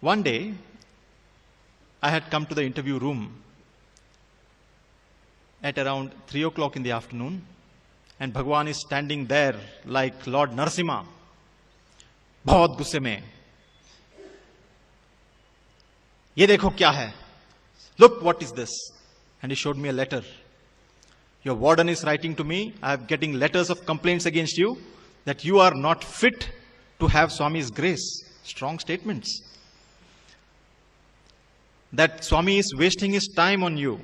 One day, I had come to the interview room at around 3 o'clock in the afternoon, and Bhagwan is standing there like Lord Narasimha, बहुत गुस्से में. ये देखो क्या है? Look, what is this? And he showed me a letter. Your warden is writing to me. I am getting letters of complaints against you that you are not fit to have Swami's grace. Strong statements. That Swami is wasting his time on you.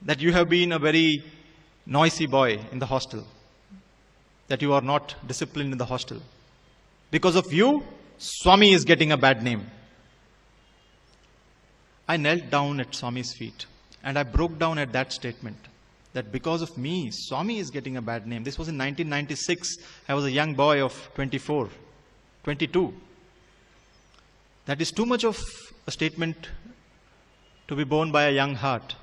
That you have been a very noisy boy in the hostel. That you are not disciplined in the hostel. Because of you, Swami is getting a bad name. I knelt down at Swami's feet and I broke down at that statement. That because of me, Swami is getting a bad name. This was in 1996. I was a young boy of 24, 22. That is too much of a statement to be borne by a young heart.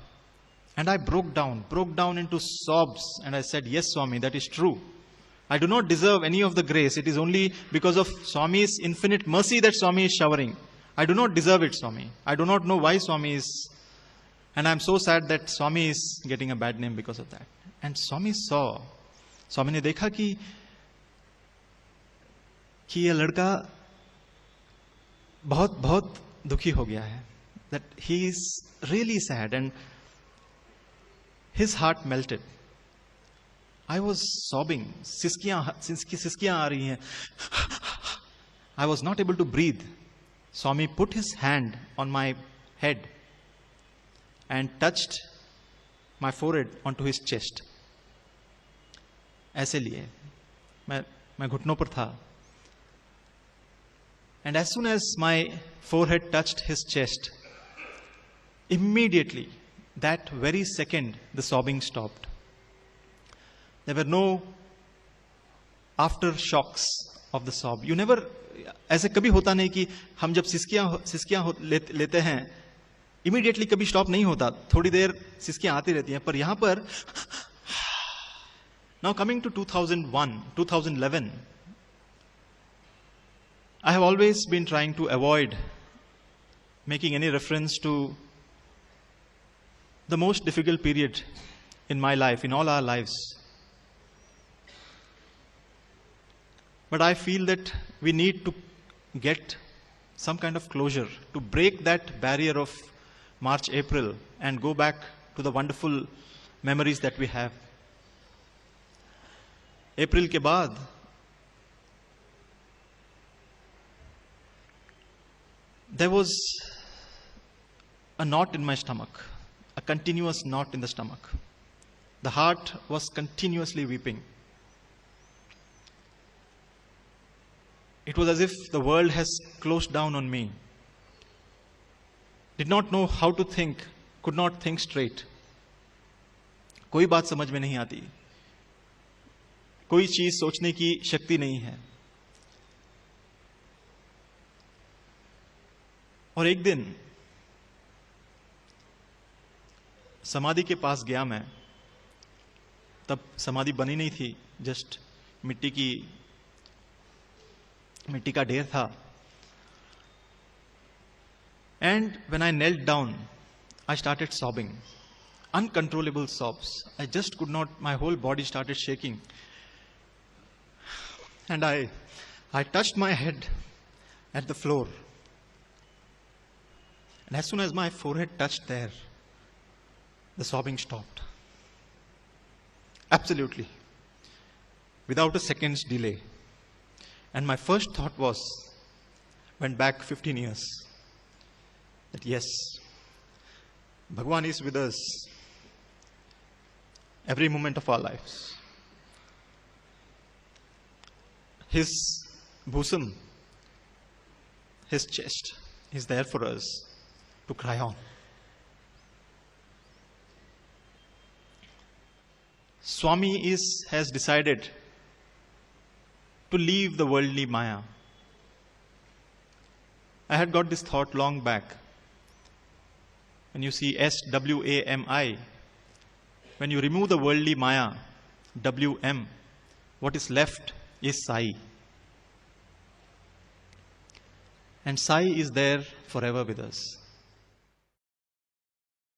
And I broke down into sobs, and I said, yes, Swami, that is true. I do not deserve any of the grace. It is only because of Swami's infinite mercy that Swami is showering. I do not deserve it, Swami. I do not know why Swami is. And I am so sad that Swami is getting a bad name because of that. And Swami saw. Swami ने देखा कि ये लड़का बहुत बहुत दुखी हो गया है. That he is really sad and his heart melted. I was sobbing. सिसकियां आ रही हैं. I was not able to breathe. Swami put his hand on my head and touched my forehead onto his chest. ऐसे लिए मैं घुटनों पर था. And as soon as my forehead touched his chest, immediately, that very second, the sobbing stopped. There were no aftershocks of the sob. You never, ऐसे कभी होता नहीं कि हम जब सिसकियां लेते हैं, immediately कभी stop नहीं होता. थोड़ी देर सिसकियां आती रहती हैं. पर यहाँ पर, now coming to 2001, 2011, I have always been trying to avoid making any reference to the most difficult period in my life, in all our lives. But I feel that we need to get some kind of closure, to break that barrier of March, April, and go back to the wonderful memories that we have. April के बाद there was a knot in my stomach, a continuous knot in the stomach. The heart was continuously weeping. It was as if the world has closed down on me. Did not know how to think, could not think straight. कोई बात समझ में नहीं आती. कोई चीज सोचने की शक्ति नहीं है. और एक दिन समाधि के पास गया मैं. तब समाधि बनी नहीं थी, जस्ट मिट्टी का ढेर था. And when I knelt down, I started sobbing. Uncontrollable sobs. I just could not, my whole body started shaking. And I touched my head at the floor. And as soon as my forehead touched there, the sobbing stopped. Absolutely. Without a second's delay. And my first thought was, went back 15 years. That yes, Bhagwan is with us every moment of our lives. His bosom, his chest is there for us to cry on. Swami has decided to leave the worldly Maya. I had got this thought long back. When you see SWAMI, when you remove the worldly Maya, WM, what is left is Sai. And Sai is there forever with us.